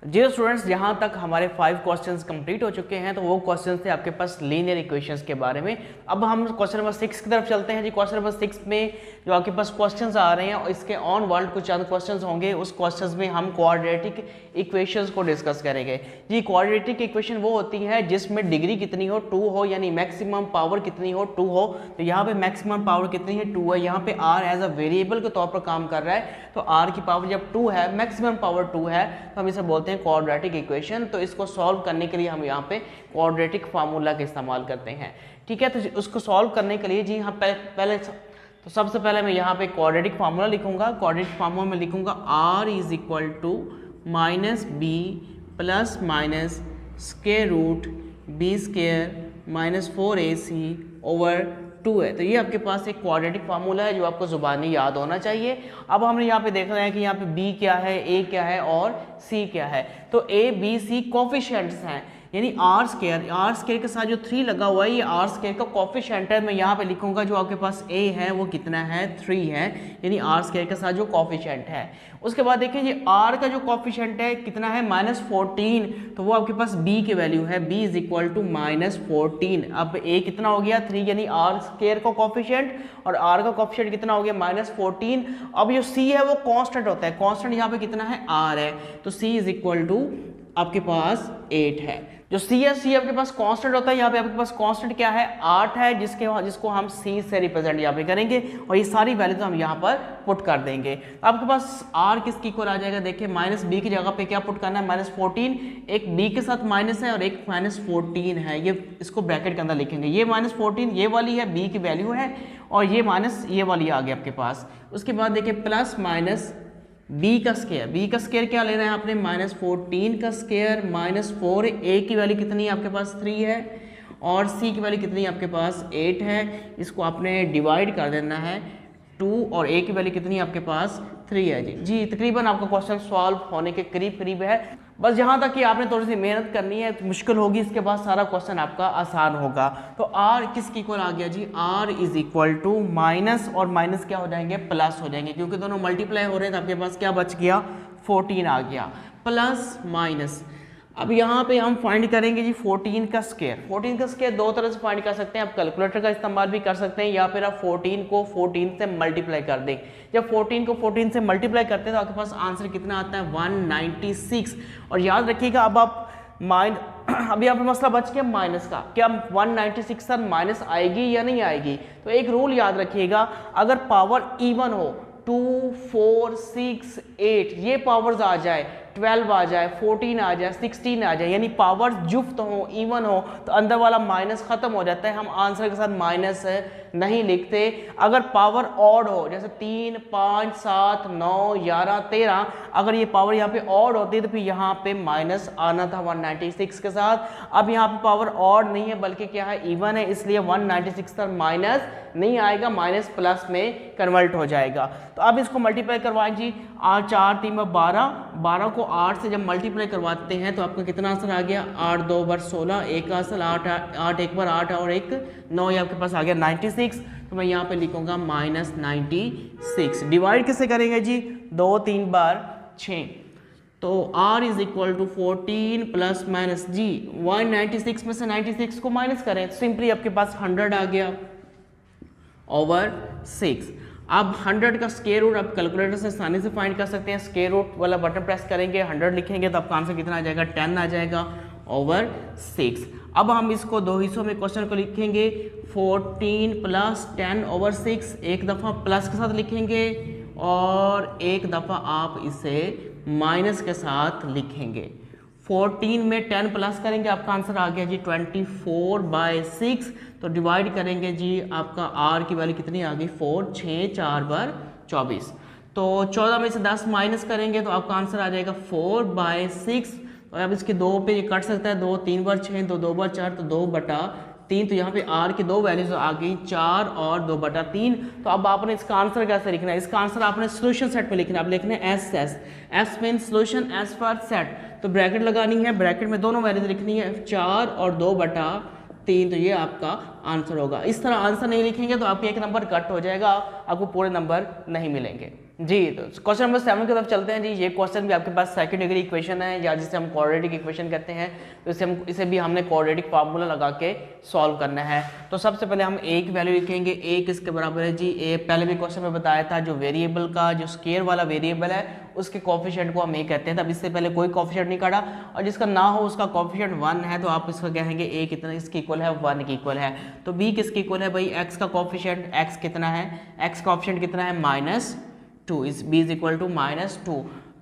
जी students, यहाँ तक हमारे 5 क्वेश्चंस कंप्लीट हो चुके हैं। तो वो क्वेश्चंस थे आपके पास लीनियर इक्वेशंस के बारे में। अब हम क्वेश्चन नंबर 6 की तरफ चलते हैं जी। क्वेश्चन नंबर 6 में जो आपके पास क्वेश्चंस आ रहे हैं और इसके ऑन वर्ल्ड कुछ चंद क्वेश्चंस होंगे। उस क्वेश्चंस में हम क्वाड्रेटिक इक्वेशंस को डिस्कस करेंगे जी। क्वाड्रेटिक इक्वेशन वो होती है जिसमें डिग्री कितनी हो 2 हो, यानी मैक्सिमम पावर कितनी हो 2 हो। तो यहाँ पे मैक्सिमम पावर कितनी है 2 है। यहाँ पे r एज अ वेरिएबल के तौर पर काम कर रहा है। तो r की पावर जब 2 है, मैक्सिमम पावर 2 है, तो हम इसे बोलते हैं क्वाड्रेटिक इक्वेशन। तो इसको सॉल्व करने के लिए हम यहाँ पे क्वाड्रेटिक फार्मूला का इस्तेमाल करते हैं। ठीक है, तो उसको सॉल्व करने के लिए जी हम पहले तो सबसे पहले मैं यहाँ पे क्वाड्रेटिक फार्मूला लिखूंगा। क्वाड्रेटिक फार्मूला में लिखूंगा r is equal to minus b plus minus square root b square minus 4ac over 2 है। तो ये आपके पास एक क्वाड्रेटिक फार्मूला है जो आपको जुबानी याद होना चाहिए। अब हमने यहाँ पे देख रहे हैं कि यहाँ पे b क्या है, a क्या है और c क्या है। तो a b c कोफिशिएंट्स हैं, यानी r स्क्वायर के साथ जो 3 लगा हुआ है ये r स्क्वायर का कोफिशिएंट है। मैं यहाँ पे लिखूंगा जो आपके पास a है वो कितना है 3 है, यानी r स्क्वायर के साथ जो कोफिशिएंट है। उसके बाद देखिए ये r का जो कोफिशिएंट है कितना है -14, तो वो आपके पास b की वैल्यू है, b इज इक्वल टू -14। अब a कितना हो गया 3, यानी r स्क्वायर का कोफिशिएंट और r का कोफिशिएंट कितना हो गया -14। अब जो c है वो कांस्टेंट होता है, कांस्टेंट यहाँ पे कितना है r है, तो c इज इक्वल टू आपके पास 8 है। जो c है c आपके पास कांस्टेंट होता है, यहाँ पे आपके पास कांस्टेंट क्या है 8 है, जिसको हम c से रिप्रेजेंट यहाँ पे करेंगे और ये सारी वैल्यूज हम यहाँ पर पुट कर देंगे। तो आपके पास r किसकी इक्वल आ जाएगा, देखिए माइनस b की जगह पे क्या पुट करना है -14, एक b के साथ माइनस है और एक -14 है, ये इसको ब्रैकेट के अंदर लिखेंगे। ये -14 ये वाली है b की वैल्यू है और ये माइनस ये वाली आ गई आपके पास। उसके बाद देखिए प्लस माइनस b का स्क्वायर क्या लेना है आपने -14 का स्क्वायर -4, a की वैल्यू कितनी है आपके पास 3 है और c की वैल्यू कितनी है आपके पास 8 है। इसको आपने डिवाइड कर देना है 2 और a की वैल्यू कितनी है आपके पास 3 है जी। तकरीबन आपका क्वेश्चन सॉल्व होने के करीब है। बस यहाँ तक कि आपने थोड़ी सी मेहनत करनी है, मुश्किल होगी, इसके बाद सारा क्वेश्चन आपका आसान होगा। तो r किसकी इक्वल आ गया जी, r is equal to minus और माइनस क्या हो जाएंगे प्लस हो जाएंगे, क्योंकि दोनों मल्टीप्लाई हो रहे हैं। तो आपके पास क्या बच गया 14 आ गया प्लस माइनस। अब यहाँ पे हम फाइंड करेंगे जी 14 का स्क्वायर दो तरह से फाइंड कर सकते हैं। आप कैलकुलेटर का इस्तेमाल भी कर सकते हैं या फिर आप 14 को 14 से मल्टीप्लाई कर दें। जब 14 को 14 से मल्टीप्लाई करते हैं तो आपके पास आंसर कितना आता है 196। और याद रखिएगा अब आप अभी यहाँ पे मसला बच गया माइनस का, क्या 196 सर माइनस आएगी या नहीं आएगी। तो एक रूल याद रखिएगा, अगर पावर इवन हो 2 4 6 8 ये पावर्स आ जाए, 12 आ जाए, 14 आ जाए, 16 आ जाए, यानी पावर जुफ्त हो इवन हो, तो अंदर वाला माइनस खत्म हो जाता है, हम आंसर के साथ माइनस नहीं लिखते। अगर पावर ऑड हो जैसे 3 5 7 9 11 13, अगर ये पावर यहाँ पे ऑड होती तो फिर यहाँ पे माइनस आना था 196 के साथ। अब यहाँ पे पावर ऑड नहीं है बल्कि क्या है इवन है, इसलिए 196 तक माइनस नहीं आएगा, माइनस प्लस में कन्वर्ट हो जाएगा। तो अब इसको मल्टीप्लाई करवाएं जी, 4 3 12 को 8 से जब मल्टीप्लाई करवाते हैं तो आपका कितना आंसर आ गया 8 2 बार 16, एक आंसर 8 एक बार 8 और एक 9, ये आपके पास आ गया 96। तो मैं यहाँ पे लिखूंगा -96। डिवाइड किससे करेंगे जी 2 3 बार 6, तो r is equal to 14 plus minus जी 196 में से 96 को माइनस करें तो सिंपली आपके पास 100 आ गया ओवर 6। अब 100 का स्क्वायर रूट आप कैलकुलेटर से आसानी से फाइंड कर सकते हैं। स्क्वायर रूट वाला बटन प्रेस करेंगे, 100 लिखेंगे तो आपका आंसर कितना आ जाएगा 10 आ जाएगा ओवर 6। अब हम इसको दो हिस्सों में क्वेश्चन को लिखेंगे, 14 प्लस 10 ओवर 6, एक दफ़ा प्लस के साथ लिखेंगे और एक दफ़ा आप इसे माइनस के साथ लिखेंगे। 14 में 10 प्लस करेंगे, आपका आंसर आ गया जी 24/6। तो डिवाइड करेंगे जी, आपका r की वैल्यू कितनी आ गई 4 6 4 बार 24। तो 14 में से 10 माइनस करेंगे तो आपका आंसर आ जाएगा 4/6। और अब इसके 2 पे ये कट सकता है, 2 3 बार 6 तो 2 बार 4 तो 2/3। तो यहाँ पे r की 2 वैल्यूज आ गई 4 और 2/3। तो अब आपने इसका आंसर कैसे लिखना है, इसका आंसर आपने सोल्यूशन सेट में लिखना है। आप लिखना है S mean solution, S for set, तो ब्रैकेट लगानी है, ब्रैकेट में दोनों वैल्यूज लिखनी है 4 और 2/3। तो ये आपका आंसर होगा। इस तरह आंसर नहीं लिखेंगे तो आपके एक नंबर कट हो जाएगा, आपको पूरे नंबर नहीं मिलेंगे। जी, तो क्वेश्चन नंबर 7 की तरफ चलते हैं जी। ये क्वेश्चन भी आपके पास सेकंड डिग्री इक्वेशन है, या जिसे हम क्वाड्रेटिक इक्वेशन कहते हैं। तो इसे भी हमने क्वाड्रेटिक फार्मूला लगा के सॉल्व करना है। तो सबसे पहले हम ए की वैल्यू लिखेंगे। ए किसके बराबर है जी? ए पहले भी क्वेश्चन में बताया था, जो वेरिएबल का जो स्केयर वाला वेरिएबल है उसके कोफिशिएंट को हम ए कहते हैं। तब इससे पहले कोई कोफिशिएंट नहीं काटा, और जिसका ना हो उसका कोफिशिएंट 1 है तो आप इसका कहेंगे ए कितना इसके इक्वल है, 1 के इक्वल है। तो बी किसके इक्वल है भाई? एक्स का कोफिशिएंट, एक्स कितना है? एक्स का कोफिशिएंट कितना है? -2, इस b इज इक्वल टू -2।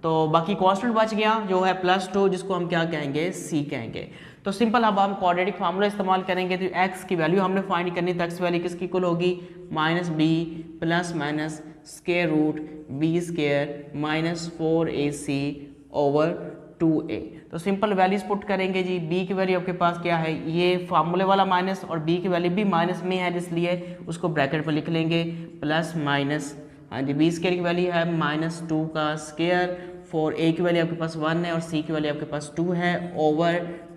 तो बाकी कांस्टेंट बच गया जो है +2, जिसको हम क्या कहेंगे? c कहेंगे। तो सिंपल अब हम क्वाड्रेटिक फार्मूला इस्तेमाल करेंगे। तो x की वैल्यू हमने फाइंड करनी, तो x वैल्यू किसकी इक्वल होगी? -b plus minus square root b square minus 4ac over 2a। तो सिंपल वैल्यूज पुट करेंगे जी। b की वैल्यू आपके पास क्या है? ये फार्मूले वाला माइनस, और b की वैल्यू भी माइनस में है, इसलिए उसको ब्रैकेट में लिख लेंगे प्लस माइनस। हाँ जी, बी स्क्वायर की वैल्यू है -2 का स्क्वायर, 4a की वैल्यू आपके पास 1 है, और c की वैल्यू आपके पास 2 है, ओवर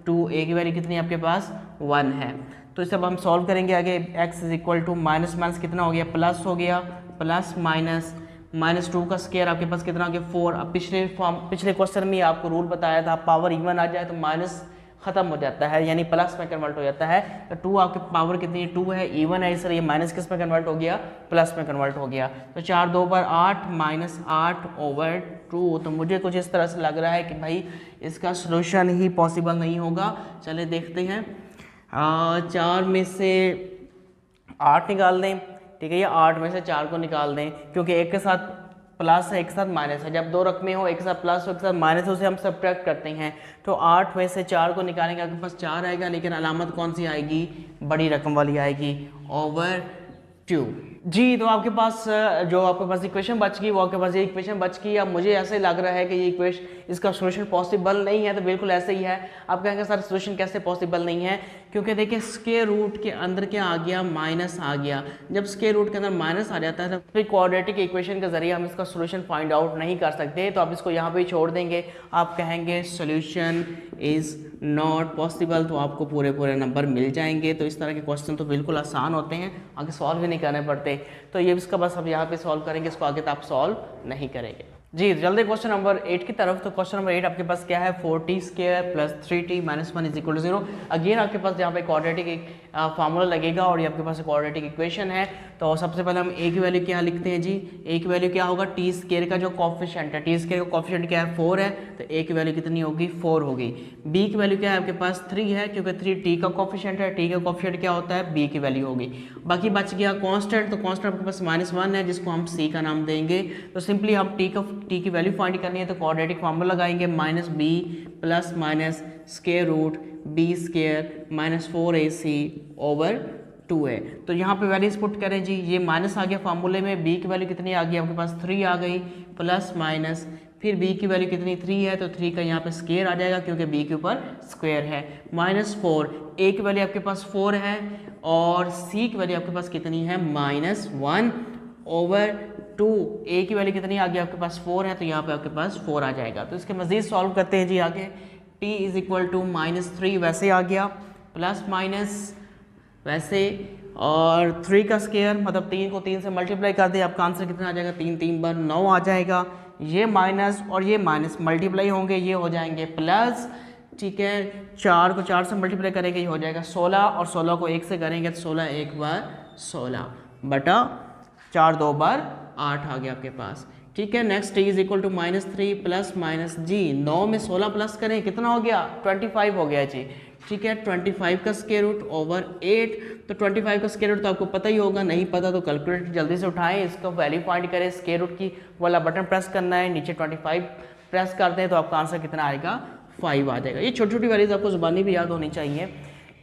2a की वैल्यू कितनी है आपके पास? 1 है। तो इसे अब हम सॉल्व करेंगे आगे। x is equal to minus minus कितना हो गया? प्लस हो गया, प्लस माइनस -2 का स्क्वायर आपके पास कितना हो गया? 4। अब पिछले क्वेश्चन में आपको रूल बताया था, पावर इवन आ जाए तो माइनस खत्म हो जाता है, यानी प्लस में कन्वर्ट हो जाता है। तो 2 आपके पावर कितनी है? 2 है, इवन है, इसलिए माइनस किस में कन्वर्ट हो गया? प्लस में कन्वर्ट हो गया। तो 4 2 पर 8 -8 ओवर 2। तो मुझे कुछ इस तरह से लग रहा है कि भाई इसका सोल्यूशन ही पॉसिबल नहीं होगा। चले देखते हैं। 4 में से 8 निकाल दें, ठीक है, या 8 में से 4 को निकाल दें, क्योंकि एक के साथ प्लस है एक साथ माइनस है। जब दो रकमें हो, एक साथ प्लस हो एक साथ माइनस हो, उसे हम सब्ट्रैक्ट करते हैं। तो 8 में से 4 को निकालेंगे, आपके पास 4 आएगा, लेकिन अलामत कौन सी आएगी? बड़ी रकम वाली आएगी, ओवर 2। जी, तो आपके पास जो आपके पास इक्वेशन बच गई वो आपके पास ये इक्वेशन बच गई। अब मुझे ऐसे लग रहा है कि ये इक्वेशन इसका सोल्यूशन पॉसिबल नहीं है, तो बिल्कुल ऐसे ही है। आप कहेंगे सर सोल्यूशन कैसे पॉसिबल नहीं है? क्योंकि देखिए स्क्वायर रूट के अंदर क्या आ गया? माइनस आ गया। जब स्क्वायर रूट के अंदर माइनस आ जाता है तो फिर क्वाड्रेटिक इक्वेशन के जरिए हम इसका सोल्यूशन फाइंड आउट नहीं कर सकते। तो आप इसको यहाँ पे छोड़ देंगे, आप कहेंगे सोल्यूशन इज नॉट पॉसिबल, तो आपको पूरे नंबर मिल जाएंगे। तो इस तरह के क्वेश्चन तो बिल्कुल आसान होते हैं, आगे सॉल्व भी नहीं करने पड़ते। तो ये इसका बस हम यहाँ पे सॉल्व करेंगे, इसको आगे तो आप सॉल्व नहीं करेंगे। जी, जल्दी क्वेश्चन नंबर 8 की तरफ। तो क्वेश्चन नंबर 8 आपके पास क्या है? 4t square plus 3t minus 1 is equal to 0। Again आपके पास यहाँ पे क्वाड्रेटिक फार्मूला लगेगा, और ये आपके पास क्वाड्रेटिक इक्वेशन है। तो सबसे पहले हम a की वैल्यू क्या लिखते हैं जी? a की वैल्यू क्या होगा? t स्क्वायर का जो कोफिशिएंट है, t स्क्वायर का कोफिशिएंट क्या है? 4 है, तो a की वैल्यू कितनी होगी? 4 होगी। b की वैल्यू क्या है आपके पास? 3 है, क्योंकि 3 t का कोफिशिएंट है, t का कोफिशिएंट क्या होता है? b की वैल्यू होगी। बाकी बच गया कांस्टेंट, तो कांस्टेंट आपके पास -1 है, जिसको हम c का नाम देंगे। तो सिंपली हम t की वैल्यू फाइंड करनी है, तो क्वाड्रेटिक फार्मूला लगाएंगे, -b plus minus square root b square minus 4ac over 2a। तो यहाँ पे वैल्यूज पुट करें जी। ये माइनस आ गया फार्मूले में, b की वैल्यू कितनी आ गई आपके पास? 3 आ गई, प्लस माइनस फिर b की वैल्यू कितनी? 3 है, तो 3 का यहाँ पे स्क्वायर आ जाएगा, क्योंकि b के ऊपर स्क्वायर है, -4। a की वैल्यू आपके पास 4 है, और c की वैल्यू आपके पास कितनी है? -1 ओवर 2। a की वैल्यू कितनी आ गई आपके पास? 4 है, तो यहाँ पे आपके पास 4 आ जाएगा। तो इसके मजीद सॉल्व करते हैं जी आगे। t इज इक्वल टू -3 वैसे आ गया, प्लस माइनस वैसे, और 3 का स्क्वायर मतलब 3 को 3 से मल्टीप्लाई कर दे, आपका आंसर कितना आ जाएगा? 3 3 बार 9 आ जाएगा। ये माइनस और ये माइनस मल्टीप्लाई होंगे, ये हो जाएंगे प्लस, ठीक है। 4 को 4 से मल्टीप्लाई करेंगे, ये हो जाएगा 16, और 16 को 1 से करेंगे तो 16 1 बार 16 बटा 4 2 बार 8 आ गया आपके पास, ठीक है। Next t is equal to -3 plus minus जी, 9 में 16 प्लस करें कितना हो गया? 25 हो गया जी, ठीक है। 25 का स्क्वायर रूट ओवर 8, तो 25 का स्क्वायर रूट तो आपको पता ही होगा, नहीं पता तो कैलकुलेटर जल्दी से उठाएं, इसका वैल्यू फाइंड करें, स्क्वायर रूट की वाला बटन प्रेस करना है, नीचे 25 प्रेस करते हैं तो आपका आंसर कितना आएगा? 5 आ जाएगा। ये छोटी छोटी वैल्यूज आपको जुबानी भी याद होनी चाहिए,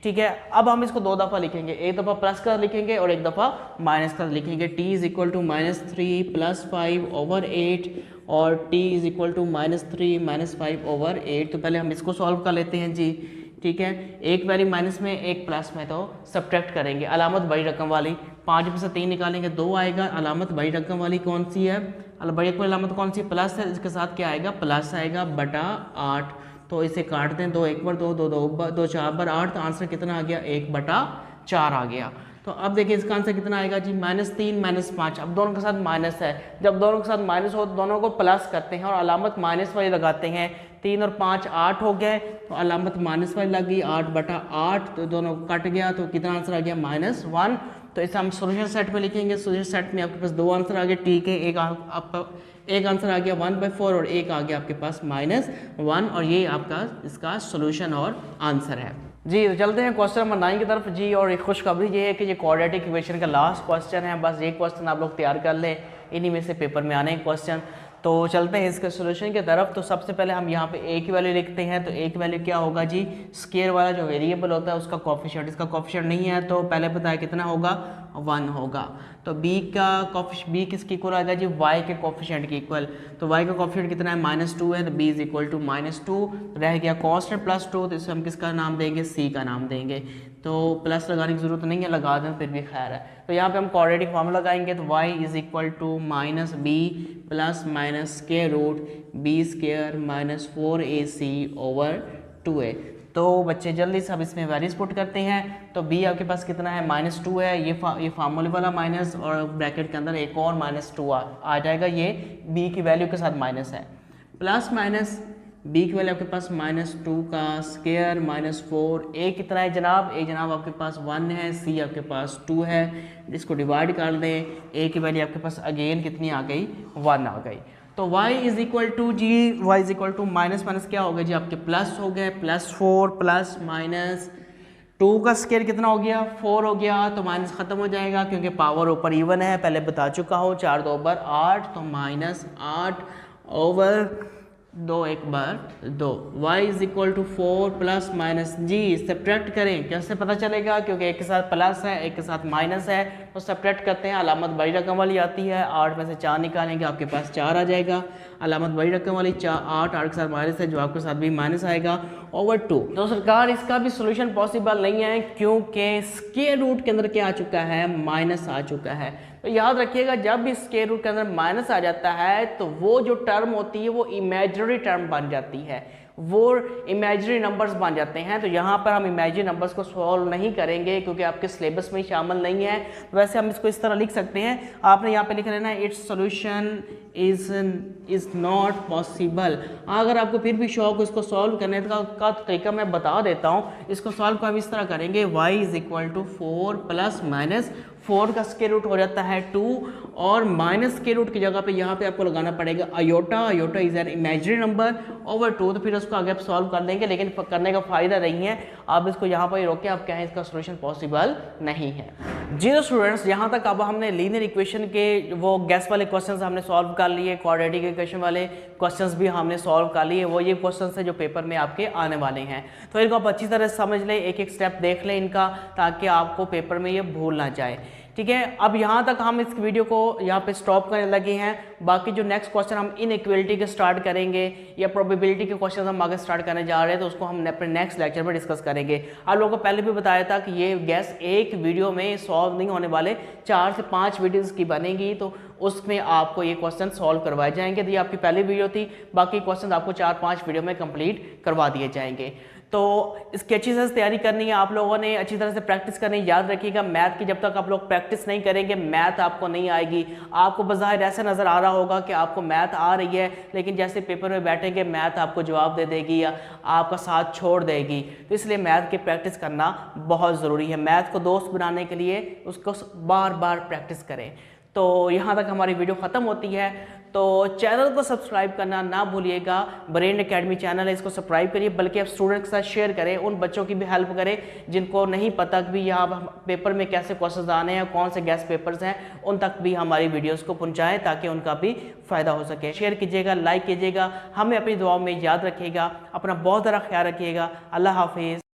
ठीक है। अब हम इसको 2 दफ़ा लिखेंगे, एक दफ़ा प्लस कर लिखेंगे और एक दफ़ा माइनस कर लिखेंगे। t is equal to -3 plus 5 over 8 और t is equal to -3 minus 5 over 8। तो पहले हम इसको सॉल्व कर लेते हैं जी, ठीक है। एक वैल्यू माइनस में एक प्लस में, तो सब्ट्रैक्ट करेंगे, अलामत बड़ी रकम वाली, 5 में से 3 निकालेंगे 2 आएगा, अलामत बड़ी रकम वाली कौन सी है? बड़ी रकम अलामत कौन सी? प्लस है, इसके साथ क्या आएगा? प्लस आएगा बटा 8। तो इसे काट दें, 2 1 बार 2 2 2 2 4 बार 8, तो आंसर कितना आ गया? 1/4 आ गया। तो अब देखिए इसका आंसर कितना आएगा जी, -3 -5। अब दोनों के साथ माइनस है, जब दोनों के साथ माइनस हो तो दोनों को प्लस करते हैं और अलामत माइनस वाली लगाते हैं। 3 और 5 8 हो गए, तो अलामत माइनस वाली लगी, 8/8, तो दोनों कट गया, तो कितना आंसर आ गया -1। तो इसे हम सोल्यूशन सेट में लिखेंगे। सोल्यूशन सेट में आपके पास 2 आंसर आ गए, ठीक है, एक आंसर आ गया 1/4 और एक आ गया आपके पास -1, और ये आपका इसका सोल्यूशन और आंसर है जी। तो चलते हैं क्वेश्चन नंबर 9 की तरफ जी। और एक खुशखबरी ये है कि ये क्वाड्रेटिक इक्वेशन का लास्ट क्वेश्चन है, बस ये क्वेश्चन आप लोग तैयार कर लें, इन्हीं में से पेपर में आने क्वेश्चन। तो चलते हैं इसके सोल्यूशन की तरफ। तो सबसे पहले हम यहाँ पे a की वैल्यू लिखते हैं। तो a की वैल्यू क्या होगा जी, स्क्वायर वाला जो वेरिएबल होता है उसका कोफिशिएंट, इसका कोफिशिएंट नहीं है तो पहले बताया कितना होगा, 1 होगा। तो b किसके इक्वल आएगा जी, y के कोफिशिएंट के इक्वल। तो y का कोफिशिएंट कितना है, -2 है, तो b इज इक्वल टू -2 रह गया, कांस्टेंट +2, तो इसे हम किसका नाम देंगे, c का नाम देंगे। तो प्लस लगाने की जरूरत नहीं है, लगा दें फिर भी खैर है। तो यहाँ पे हम क्वाड्रेटिक फॉर्मूला लगाएंगे, तो y is equal to -b plus minus square root b² -4ac/2a। तो बच्चे जल्दी से अब इसमें वैल्यूज पुट करते हैं। तो b आपके पास कितना है, -2 है, ये फार्मूले वाला माइनस और ब्रैकेट के अंदर एक और -2 आ जाएगा, ये b की वैल्यू के साथ माइनस है, प्लस माइनस b की वैल्यू आपके पास -2 का स्क्वायर -4, a कितना है जनाब, a जनाब आपके पास 1 है, c आपके पास 2 है, इसको डिवाइड कर दें, a की वैल्यू आपके पास अगेन कितनी आ गई, 1 आ गई। तो y इज इक्वल टू जी, y is equal to minus क्या हो गया जी, आपके प्लस हो गए, +4 प्लस -2 का स्क्वायर कितना हो गया, 4 हो गया, तो माइनस ख़त्म हो जाएगा क्योंकि पावर ऊपर इवन है, पहले बता चुका हूँ, 4 2 bar 8, तो -8/2 1 बार 2। y is equal to 4 plus minus जी, सब्ट्रैक्ट करें, कैसे पता चलेगा, क्योंकि एक के साथ प्लस है एक के साथ माइनस है, तो सब्ट्रैक्ट करते हैं, अलामत बड़ी रकम वाली आती है, 8 में से 4 निकालेंगे आपके पास 4 आ जाएगा, अलामत बड़ी रकम वाली 8 के साथ माइनस है, जो आपके साथ भी माइनस आएगा /2। तो सरकार इसका भी सोल्यूशन पॉसिबल नहीं है क्योंकि स्क्वायर रूट के अंदर क्या आ चुका है, माइनस आ चुका है। तो याद रखिएगा जब भी स्क्वायर रूट के अंदर माइनस आ जाता है तो वो जो टर्म होती है वो इमेजिनरी टर्म बन जाती है, वो इमेजिनरी नंबर्स बन जाते हैं। तो यहाँ पर हम इमेजिनरी नंबर्स को सॉल्व नहीं करेंगे क्योंकि आपके सिलेबस में शामिल नहीं है। वैसे हम इसको इस तरह लिख सकते हैं, आपने यहाँ पे लिख लेना its solution is not possible. अगर आपको फिर भी शौक इसको सॉल्व करने का तरीका मैं बता देता हूँ। इसको सॉल्व को हम इस तरह करेंगे, y is equal to 4 plus minus 4 का स्क्वायर रूट हो जाता है 2 और माइनस स्क्वायर रूट की जगह पे यहाँ पे आपको लगाना पड़ेगा iota. Iota is an imaginary number /2। तो फिर उसको आगे आप सॉल्व कर लेंगे, लेकिन करने का फायदा नहीं है, आप इसको यहाँ पर ही रोकें, आप क्या है इसका सोल्यूशन पॉसिबल नहीं है जी। तो स्टूडेंट्स यहाँ तक अब हमने लीनियर इक्वेशन के वो गैस वाले क्वेश्चंस हमने सॉल्व कर लिए, क्वाड्रेटिक इक्वेशन वाले क्वेश्चंस भी हमने सॉल्व कर लिए, वो ये क्वेश्चंस है जो पेपर में आपके आने वाले हैं। तो इनको आप अच्छी तरह समझ लें, एक एक स्टेप देख लें इनका, ताकि आपको पेपर में ये भूल ना जाए, ठीक है। अब यहाँ तक हम इस वीडियो को यहाँ पे स्टॉप करने लगे हैं। बाकी जो नेक्स्ट क्वेश्चन हम इनइक्वालिटी के स्टार्ट करेंगे या प्रोबेबिलिटी के क्वेश्चन हम आगे स्टार्ट करने जा रहे हैं, तो उसको हम अपने नेक्स्ट लेक्चर में डिस्कस करेंगे। आप लोगों को पहले भी बताया था कि ये गैस एक वीडियो में सॉल्व नहीं होने वाले, 4 से 5 वीडियोज़ की बनेगी, तो उसमें आपको ये क्वेश्चन सॉल्व करवाए जाएंगे। तो ये आपकी पहली वीडियो थी, बाकी क्वेश्चन आपको 4-5 वीडियो में कंप्लीट करवा दिए जाएंगे। तो इसकी अच्छी तरह से तैयारी करनी है, आप लोगों ने अच्छी तरह से प्रैक्टिस करनी है। याद रखिएगा मैथ की जब तक आप लोग प्रैक्टिस नहीं करेंगे मैथ आपको नहीं आएगी। आपको बज़ाहिर ऐसा नज़र आ रहा होगा कि आपको मैथ आ रही है, लेकिन जैसे पेपर में बैठेंगे मैथ आपको जवाब दे देगी या आपका साथ छोड़ देगी। तो इसलिए मैथ की प्रैक्टिस करना बहुत ज़रूरी है। मैथ को दोस्त बनाने के लिए उसको बार बार प्रैक्टिस करें। तो यहाँ तक हमारी वीडियो ख़त्म होती है। तो चैनल को सब्सक्राइब करना ना भूलिएगा, ब्रेन एकेडमी चैनल है, इसको सब्सक्राइब करिए, बल्कि आप स्टूडेंट के साथ शेयर करें, उन बच्चों की भी हेल्प करें जिनको नहीं पता कि भी यहाँ पेपर में कैसे क्वेश्चंस आने हैं, कौन से गैस पेपर्स हैं, उन तक भी हमारी वीडियोस को पहुँचाएँ ताकि उनका भी फ़ायदा हो सके। शेयर कीजिएगा, लाइक कीजिएगा, हमें अपनी दुआओं में याद रखिएगा, अपना बहुत ज़्यादा ख्याल रखिएगा। अल्लाह हाफिज़।